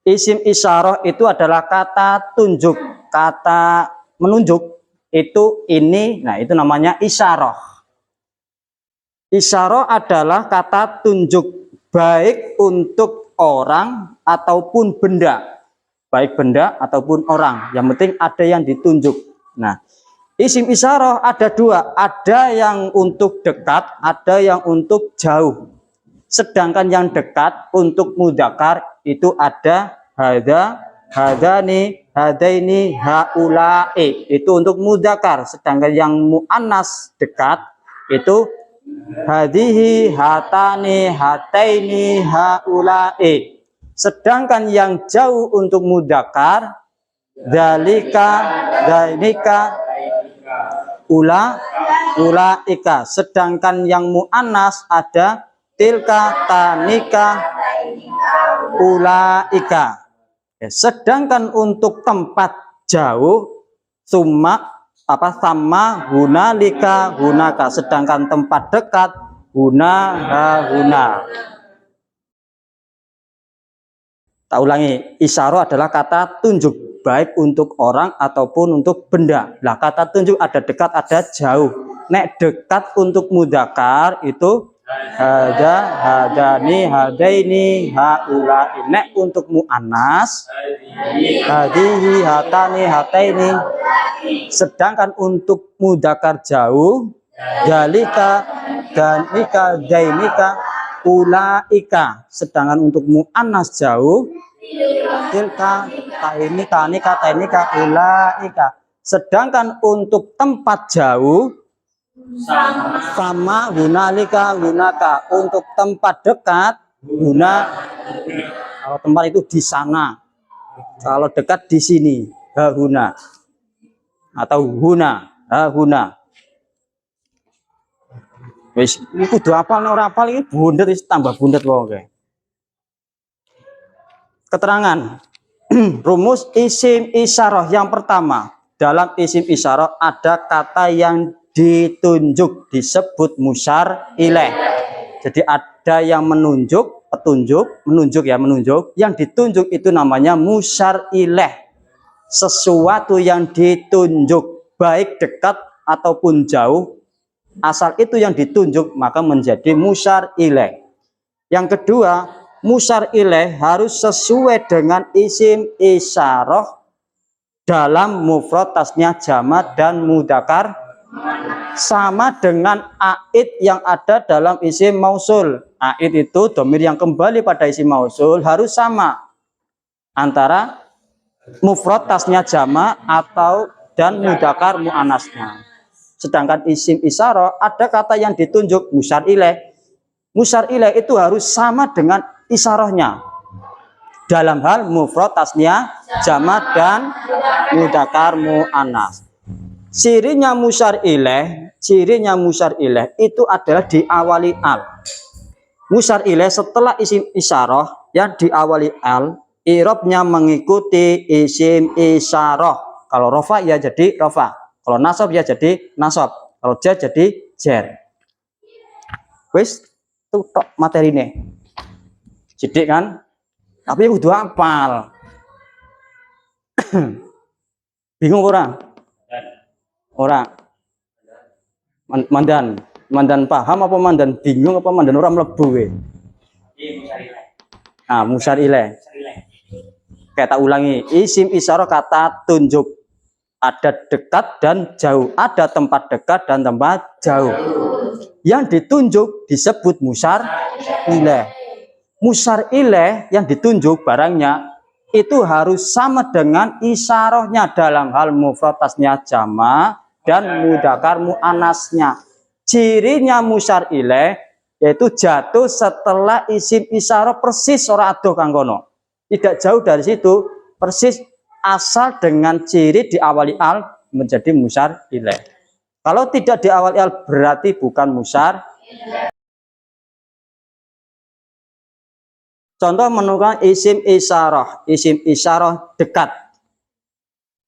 Isim isyarah itu adalah kata tunjuk, kata menunjuk itu ini. Nah, itu namanya isyarah. Isyarah adalah kata tunjuk baik untuk orang ataupun benda. Baik benda ataupun orang. Yang penting ada yang ditunjuk. Nah, isim isyarah ada dua. Ada yang untuk dekat, ada yang untuk jauh. Sedangkan yang dekat untuk mudzakkar itu ada hadza, hadzani, hadaini, haula'i. Itu untuk mudzakkar. Sedangkan yang muannas dekat itu hadhihi, hatani, hataini, haula'i. Sedangkan yang jauh untuk mudzakkar dzalika, dzalika, ulaika. Sedangkan yang muannas ada tilka, tanika, ulaika. Sedangkan untuk tempat jauh sama hunalika, hunaka. Sedangkan tempat dekat huna. Tak ulangi, isyarah adalah kata tunjuk baik untuk orang ataupun untuk benda. Nah, kata tunjuk ada dekat, ada jauh. Nek dekat untuk mudzakkar itu hadza, hadani, hadaini, haula'i. Nek untuk muannas hadhihi, hatani, hataini. Sedangkan untuk mudzakkar jauh dzalika, dzalika, dzainika, ulaika. Sedangkan untuk muannas jauh tilka, taini, tanika, tainika, ulaika. Sedangkan untuk tempat jauh sama hunalika, hunaka. Untuk tempat dekat huna. Kalau tempat itu di sana, kalau dekat di sini huna atau huna, huna. Wis kudu apal, ora apal iki bundet wis tambah bundet wong. Keterangan rumus isim isyarah yang pertama. Dalam isim isyarah ada kata yang ditunjuk disebut musyar ilaih. Jadi ada yang menunjuk, petunjuk, menunjuk ya, menunjuk. Yang ditunjuk itu namanya musyar ilaih. Sesuatu yang ditunjuk baik dekat ataupun jauh, asal itu yang ditunjuk maka menjadi musyar ilaih. Yang kedua, musyar ilaih harus sesuai dengan isim isyarah dalam mufrad, tasnya, jamak dan mudzakkar, sama dengan aid yang ada dalam isim mausul. Aid itu dhamir yang kembali pada isim mausul harus sama antara mufrad, tasnya, jamak atau dan mudzakkar muannasnya. Sedangkan isim isyarah ada kata yang ditunjuk musyar ilaih. Musyar ilaih itu harus sama dengan isyarahnya dalam hal mufrad, tasnya, jamak dan mudzakkar muannas. Cirinya musyar ilaih itu adalah diawali al. Musyar ilaih setelah isim isyarah yang diawali al, i'rabnya mengikuti isim isyarah. Kalau rafa ya jadi rafa, kalau nasab ya jadi nasab, kalau jar jadi jar. Wis tutok materine. Sidik kan? Tapi udah apal. Bingung orang? Orang. Mandan paham apa mandan bingung apa mandan orang mlebu we? Nah, musyar ilaih. Kayak tak ulangi, isim isyarah kata tunjuk. Ada dekat dan jauh, ada tempat dekat dan tempat jauh. Yang ditunjuk disebut musyar ilaih. Musyar ilaih yang ditunjuk barangnya itu harus sama dengan isyarahnya dalam hal mufrad, tasnya, jamak dan mudzakkar muannasnya. Cirinya musyar ilaih yaitu jatuh setelah isim isyarah persis ora adoh kang kono. Tidak jauh dari situ, persis asal dengan ciri diawali al menjadi musyar ilaih. Kalau tidak diawali al berarti bukan musyar ilaih. Contoh menunjukkan isim isyarah dekat.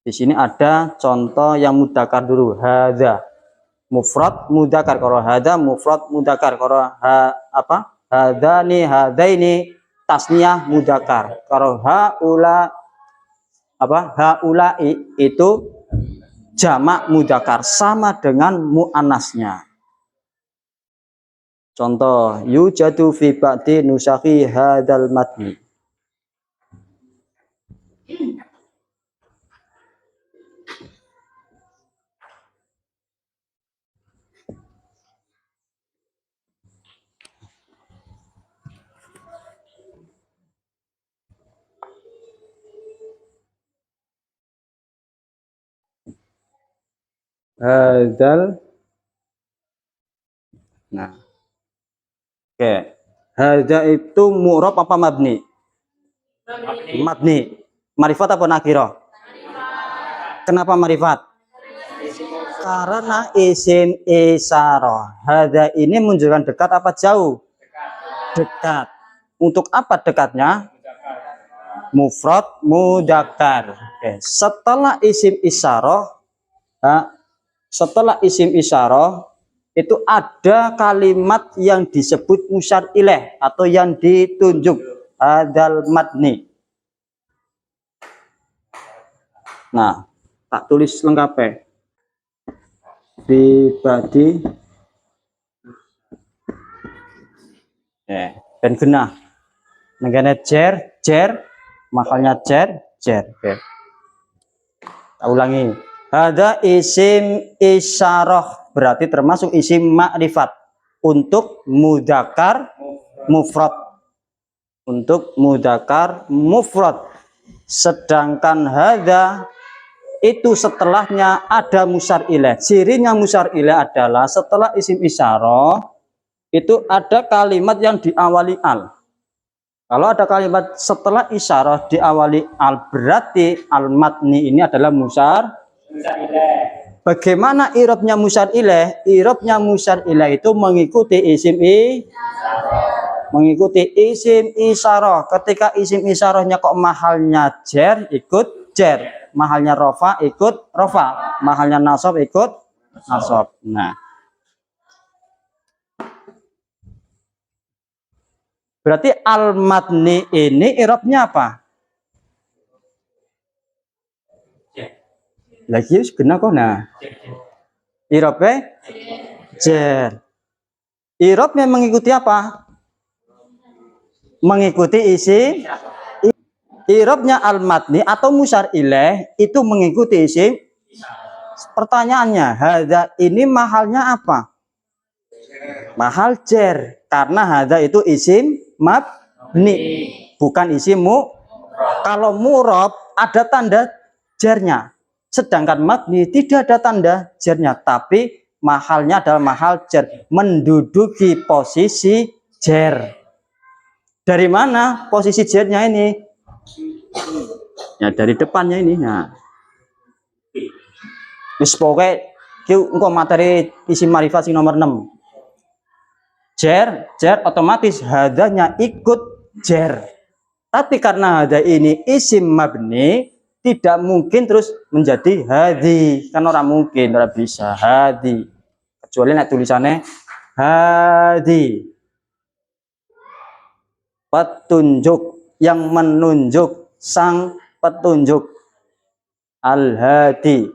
Di sini ada contoh yang mudzakkar dulu, hadza. Mufrad mudzakkar, kalau hadza mufrad mudzakkar, kalau hadzani, hadaini tasniyah mudakar. Kalau haula haulai itu jamak mudakar sama dengan muannasnya. Contoh, yujadu fi ba'di nusakhi hadzal matni. Hadzal. Nah, oke. Hadza itu mu'rab apa mabni? Mabni. Marifat apa nakirah? Kenapa marifat? Karena isim isyarah. Hadza ini menunjukkan dekat apa jauh? Dekat. Untuk apa dekatnya? Mufrad mudzakkar. Oke. Setelah isim isyarah itu ada kalimat yang disebut musyar ilaih atau yang ditunjuk, hadzal matni. Nah, tak tulis lengkapnya. Fi badi ben genah. Nengene jer, makanya jer. Oke. Tak ulangi. Ada isim isyarah berarti termasuk isim ma'rifat untuk mudzakkar mufrad. Untuk mudzakkar mufrad. Sedangkan hadza itu setelahnya ada musyar ilaih. Cirinya musyar ilaih adalah setelah isim isyarah itu ada kalimat yang diawali al. Kalau ada kalimat setelah isyarah diawali al, berarti al-matni ini adalah musyar ilaih. Bagaimana i'rabnya musyar ilaih? I'rabnya musyar ilaih itu mengikuti isim isyarah. Ketika isim isyarahnya kok mahalnya jer, ikut jer. Mahalnya rofa, ikut rofa. Mahalnya nasab, ikut nasab. Nah, berarti al-matni ini i'rabnya apa? Lagi segenah kok nah. I'rabnya jer. I'rabnya mengikuti apa? Mengikuti isim. I'rabnya al-matni atau musyar ilaih itu mengikuti isim. Pertanyaannya, hadza ini mahalnya apa? Mahal jer. Karena hadza itu isim mabni, bukan isim mu. Kalau murab ada tanda jernya. Sedangkan mabni tidak ada tanda jernya, tapi mahalnya adalah mahal jer, menduduki posisi jer. Dari mana posisi jernya ini? Ya dari depannya ini. Nah, wis pokoke ki engko materi isim marifat sing nomor 6. Jer otomatis hadanya ikut jer. Tapi karena hadza ini isim mabni, tidak mungkin terus menjadi hadzi. Kan orang mungkin, orang bisa hadzi. Kecuali nek tulisannya hadzi. Petunjuk, yang menunjuk, sang petunjuk. Al-hadi.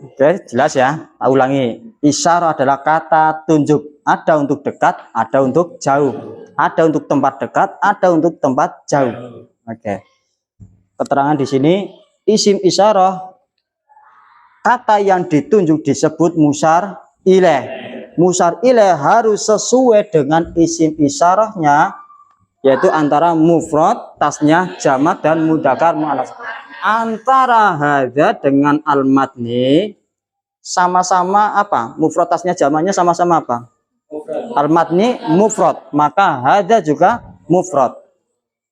Oke, jelas ya. Tak ulangi. Isyarah adalah kata tunjuk. Ada untuk dekat, ada untuk jauh. Ada untuk tempat dekat, ada untuk tempat jauh. Oke. Keterangan di sini, isim isyarah, kata yang ditunjuk disebut musyar ilaih. Musyar ilaih harus sesuai dengan isim isyarahnya, yaitu antara mufrad, tasnya, jamak, dan mudzakkar muannats. Antara hadza dengan al-matni sama-sama apa? Mufrad, tasnya, jamaknya sama-sama apa? Al-matni mufrad, maka hadza juga mufrad.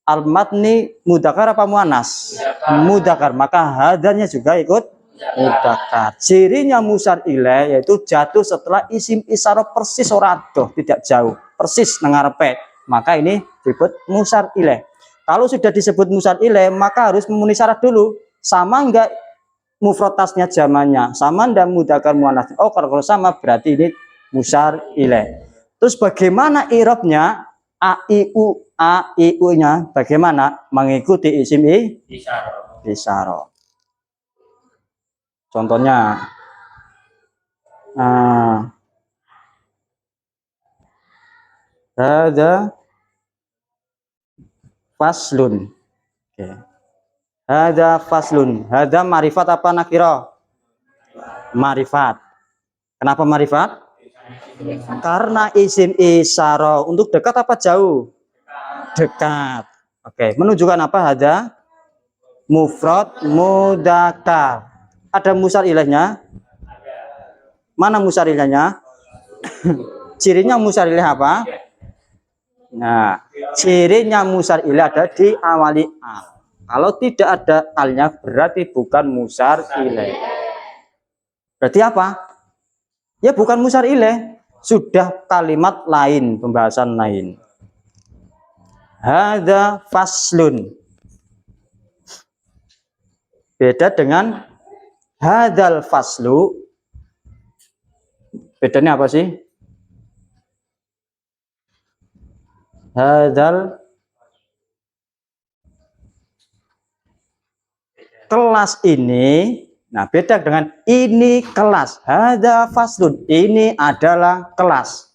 Al-matni mudzakkar apa muannats? Mudzakkar, maka hadzanya juga ikut mudzakkar. Cirinya musyar ilaih yaitu jatuh setelah isim isyarah persis ora adoh, tidak jauh, persis nang ngarepe. Maka ini disebut musyar ilaih. Kalau sudah disebut musyar ilaih, maka harus memenuhi syarat dulu. Sama enggak mufrad, tasnya, jamannya? Sama enggak mudzakkar muannats? Oh, kalau sama berarti ini musyar ilaih. Terus bagaimana i'rabnya? A I U-nya bagaimana? Mengikuti isim isyarah. Contohnya hadza faslun. Oke. Hadza faslun. Hadza ma'rifat apa nakira? Ma'rifat. Kenapa ma'rifat? Karena isim isyarah untuk dekat apa jauh? Dekat. Oke, menunjukkan apa? Hadza mufrad mudzakkar. Ada musar ilahnya? Mana musar ilahnya? Cirinya musar ilah apa? Nah, cirinya musar ilah ada di awali al. Kalau tidak ada alnya berarti bukan musar ilah. Berarti apa? Ya bukan musar ilaih, sudah kalimat lain, pembahasan lain. Hadza faslun. Beda dengan hadzal faslu. Bedanya apa sih? Hadzal kelas ini. Nah, beda dengan ini kelas. Hadza faslun, ini adalah kelas.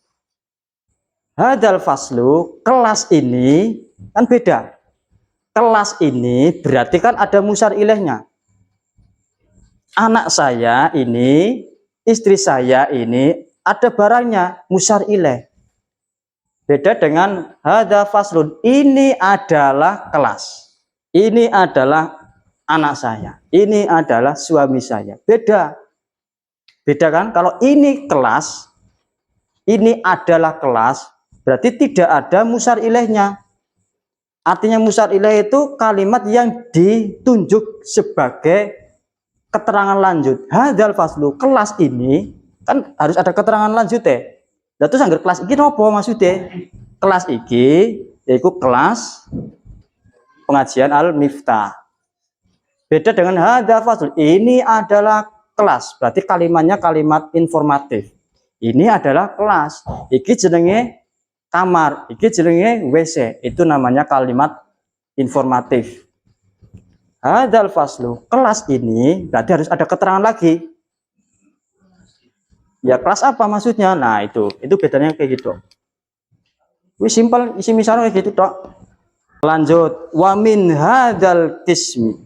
Hadzal faslu, kelas ini kan beda. Kelas ini berarti kan ada musar ilaihnya. Anak saya ini, istri saya ini ada barangnya, musar ilaih. Beda dengan hadza faslun, ini adalah kelas. Ini adalah anak saya, ini adalah suami saya. Beda kan? Kalau ini kelas, ini adalah kelas, berarti tidak ada musar ilaihnya. Artinya musar ilaih itu kalimat yang ditunjuk sebagai keterangan lanjut. Hadzal faslu, kelas ini kan harus ada keterangan lanjut ya. Lah terus anggar kelas iki apa maksudnya? Kelas iki yaitu kelas pengajian Al-Miftah. Beda dengan hadza fasl, ini adalah kelas, berarti kalimatnya kalimat informatif. Ini adalah kelas, iki jenenge kamar, iki jenenge WC, itu namanya kalimat informatif. Hadzal faslu, kelas ini berarti harus ada keterangan lagi. Ya kelas apa maksudnya? Nah itu bedanya kayak gitu. Wih simpel, isi misalnya kayak gitu tok. Lanjut, wa min hadzal qismi.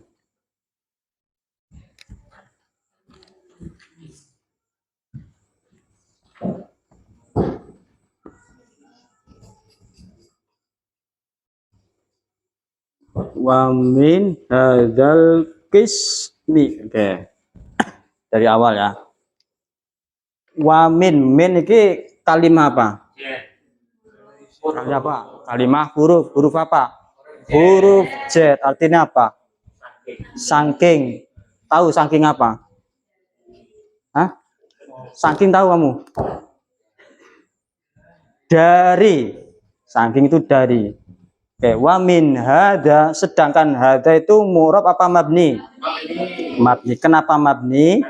Wa min hadzal qismi. Oke. Dari awal ya. Wa min iki kalimat apa? Kalimat apa? Kalimat huruf apa? Huruf Z. Artinya apa? Saking. Tahu saking apa? Hah? Saking tahu kamu? Dari. Saking itu dari. Oke, wa min hadza, sedangkan hadza itu mu'rab apa mabni? Mabni. Kenapa mabni?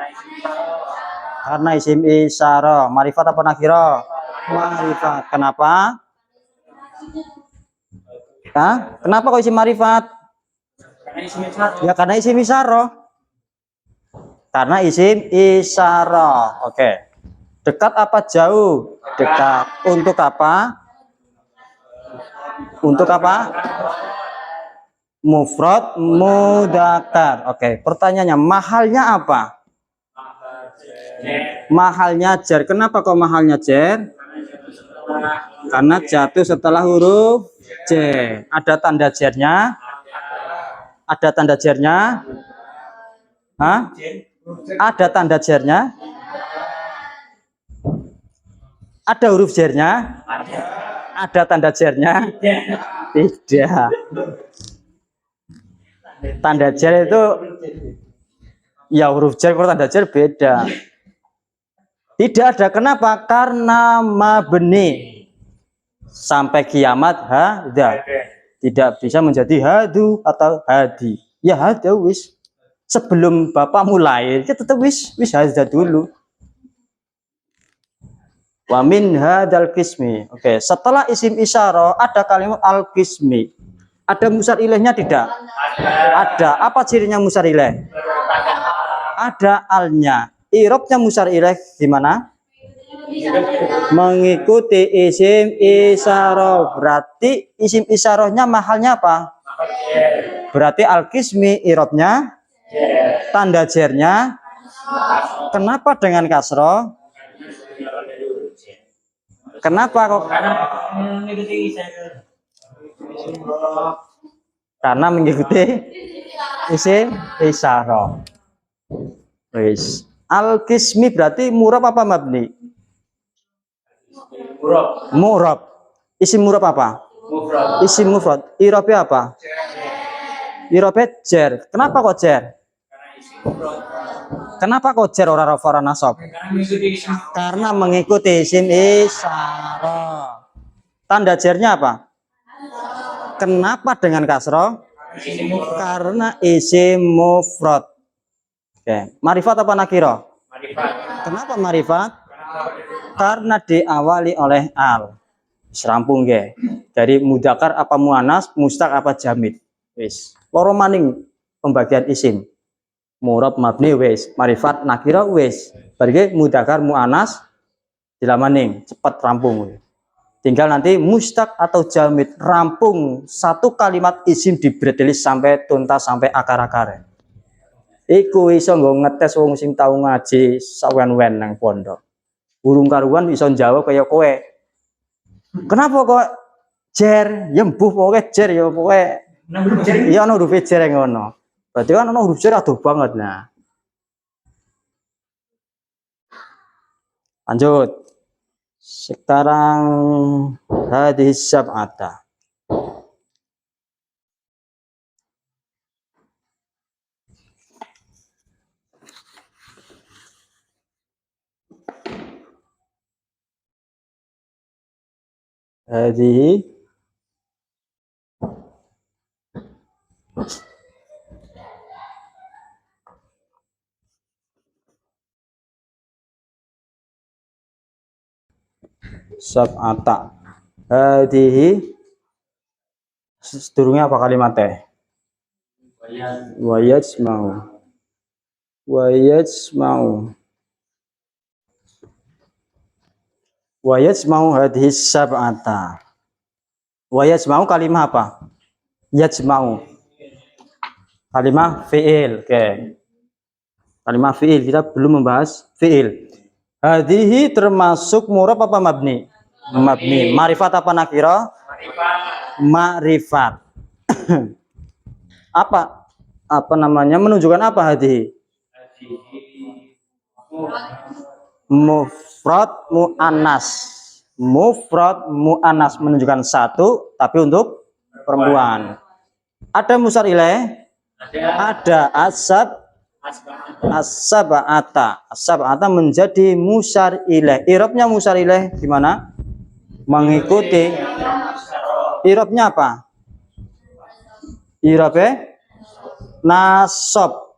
Karena isim isyarah. Ma'rifat apa nakira? Ma'rifat. Kenapa? Hah? Kenapa kok isim ma'rifat? Ya karena isim isyarah. Karena isim isyarah. Oke. Dekat apa jauh? Dekat. Untuk apa? Untuk apa? Mufrad mudzakkar. Oke, pertanyaannya mahalnya apa? Mahalnya jar. Kenapa kok mahalnya jar? Karena jatuh setelah huruf J. Ada tanda jarnya? Ada tanda jarnya? Hah? Ada tanda jarnya? Ada huruf jarnya? Ada tanda jarnya? Tidak. Tanda jar itu ya huruf jar kalau tanda jar beda. Tidak ada. Kenapa? Karena mabni sampai kiamat hadza. Tidak bisa menjadi hadu atau hadi. Ya hadza wis. Sebelum bapak mulai, kita tetap wis hadza dulu. Wa min hadzal qismi. Oke, setelah isim isyarah ada kalimat al-qismi. Ada musar ilaihnya tidak? Ada. Apa cirinya musar ilaih? Ada alnya. I'rabnya musar ilaih gimana? Mengikuti isim isyarah. Berarti isim isyarahnya mahalnya apa? Berarti al-qismi i'rabnya tanda jernya. Kenapa dengan kasroh? Kenapa kok? Karena mengikuti isim isyarah. Wis. Al-qismi berarti murab apa mabni? Murab. Isim murab apa? Isim mufrad. I'rabnya apa? I'rabnya jer. Kenapa kok jer? Kenapa kok jer ora rafa ora nasab? Karena mengikuti isim isyarah. Tanda jernya apa? Kenapa dengan kasroh? Karena isim mufrad. Oke, marifat apa nakiro? Kenapa marifat? Karena diawali oleh al. Serampung ge. Dari mudakar apa muanas, mustaq apa jamid. Wis. Loro maning pembagian isim. Murab mabni wis, marifat nakiro wis. Bagi mudakar muanas dilamaning cepat rampung. Tinggal nanti mustaq atau jamid rampung satu kalimat isim dibretelis sampai tuntas sampai akar-akar. Iku iso nggo ngetes wong sing tau ngaji sawen-wen nang pondok. Burung karuan iso jawab kaya kowe. Kenapa kok jer? Ya mbuh pokoke jer ya pokoke. Iya ana huruf jer ngono. Berarti kan ana huruf jer adoh banget nah. Lanjut. Sekarang hadis sab'ata. Hadhihi sab'ata. Hadhihi sedurunge apa kalimatnya? Wa yajma'u. Wa yajma'u. Wa yajma'u hadhihi sab'ata. Wa yajma'u kalimah apa? Yajma'u. Kalimah fi'il. Oke. Kalimah fi'il, kita belum membahas fi'il. Hadhihi termasuk murab apa mabni? Mabni. Marifat apa nakira? Ma'rifat. Apa namanya? Menunjukkan apa hadhihi? Mufrad mu'annas. Mufrad mu'annas menunjukkan satu tapi untuk perempuan. Ada musar ilaih? Ada as-sab'ata. As-sab'ata menjadi musar ilaih. I'rabnya musar ilaih gimana? Mengikuti. I'rabnya apa? I'rabnya nasab.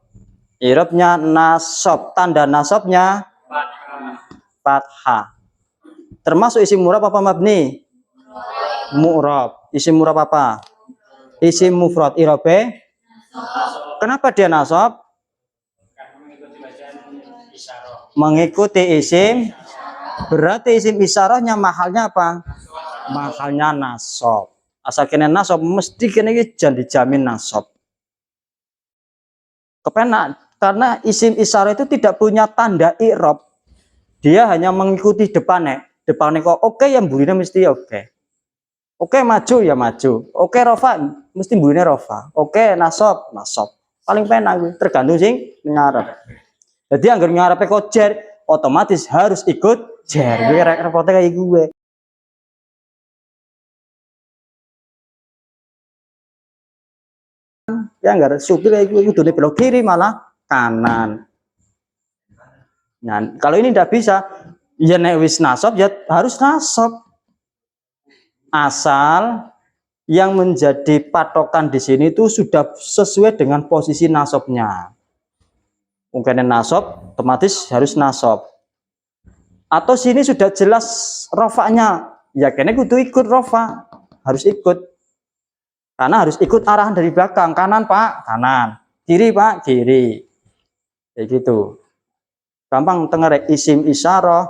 I'rabnya nasab. Tanda nasabnya fathah. Termasuk isim murab apa mabni? Mu'rab. Isim murab apa? Isim mufrad. I'rabnya kenapa dia nasab? Mengikuti isim. Berarti isim isyarahnya mahalnya apa? Mahalnya nasab. Asal kena nasab mesti kena jan dijamin nasab. Kepenak karena isim isyarah itu tidak punya tanda i'rab. Dia hanya mengikuti depannya. Depannya kok oke yang bunyinya mesti oke. Oke maju ya maju. Oke rofa mesti bunyinya rofa. Oke nasab nasab. Paling penak tergantung sing ngarep. Jadi anggar ngarepe kok jer otomatis harus ikut jer. Gue repotnya kayak gue. Ya anggar supir kayak gue kudune belok kiri malah kanan. Nah, kalau ini tidak bisa, ya nek wis nasab ya harus nasab. Asal yang menjadi patokan di sini itu sudah sesuai dengan posisi nasabnya. Mungkin nasab otomatis harus nasab. Atau sini sudah jelas rofanya, ya kene kudu ikut rofa, harus ikut. Karena harus ikut arahan dari belakang, kanan Pak, kanan, kiri Pak, kiri. Kayak gitu. Gampang tengerek isim isyarah.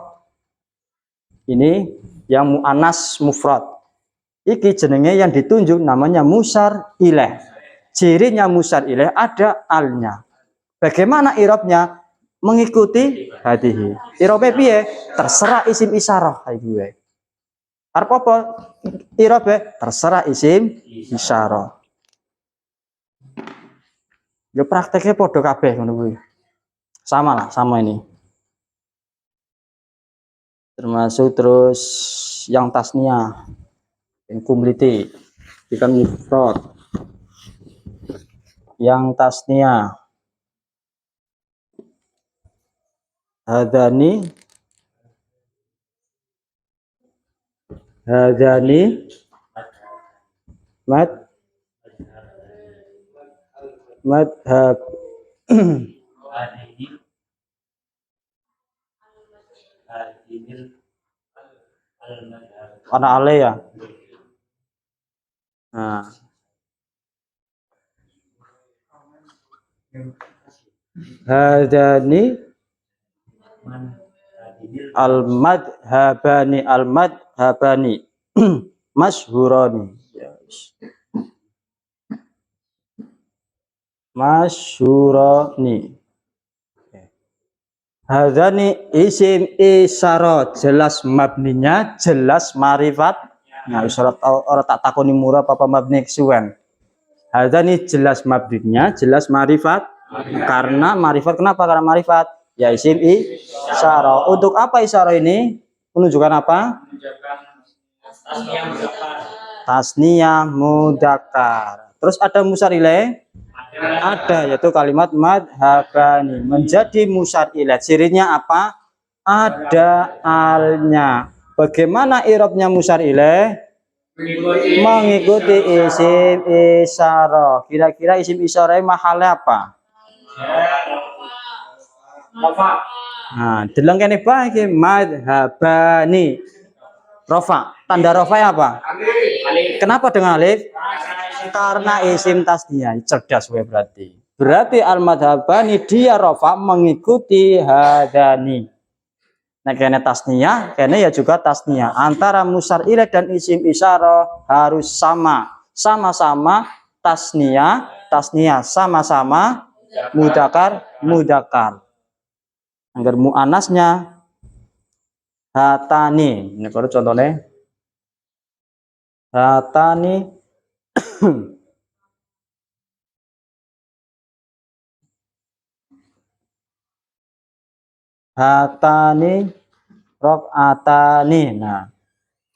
Ini yang mu'anas mufrad. Iki jenenge yang ditunjuk namanya musyar ilaih. Cirinya musyar ilaih ada alnya. Bagaimana irobnya? Mengikuti hadihi. Irobe piye? Terserah isim isyarah kayak gue. Arep apa? Irobe terserah isim isyarah. Yo prakteknya podo kabeh ngono kuwi. Sama lah, sama ini. Termasuk terus yang tasniah, yang kumliti, bukan mufrad. Yang tasniah hadani madhab warna ale ya. Nah, hadani al-madhabani masyhurani. Masyhurani. Hadani isim isyarah, jelas mabninya, jelas marifat. Nah, isyarat orang tak takoni murah apa mabni kesuwen. Hadani jelas mabninya, jelas marifat. Karena marifat, kenapa? Karena marifat. Ya isim isyarah. Untuk apa isyarah ini? Menunjukkan apa? Tasniyah mudzakkar. Terus ada musyar ilaih? Ada, yaitu kalimat madhabani menjadi musyar ilaih. Cirinya apa? Ada alnya. Bagaimana irobnya musyar ilaih? Mengikuti isim isyarah. Kira-kira isim isyarah mahalnya apa? Nah, deleng kene bae madhabani. Rofa. Tanda rofa apa? Kenapa dengan alif? Karena isim tasniyah. Cerdas gue berarti. Berarti al-madhabani dia rofa mengikuti hadani. Nah, kene tasniyah, kene ya juga tasniyah. Antara musyar ilaih dan isim isyarah harus sama. Sama-sama tasniyah, sama-sama mudzakkar. Agar muannasnya hatani. Ini baru contohnya. Hatani hatani rok'atani. Nah,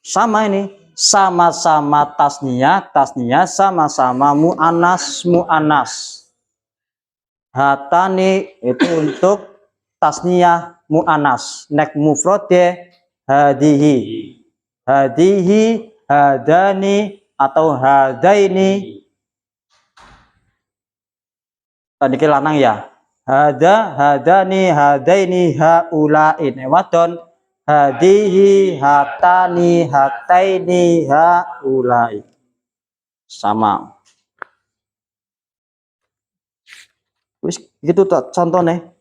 sama ini, sama-sama tasniyah, sama-sama muannas. Hatani itu untuk tasniyah muannas. Nek mufrade hadihi, hadani atau hadaini. Tadi ke lanang ya. Hadani, hadaini, haulain. Wadon hadihi, hatani, hataini, haulain. Sama. Wis gitu contohnya.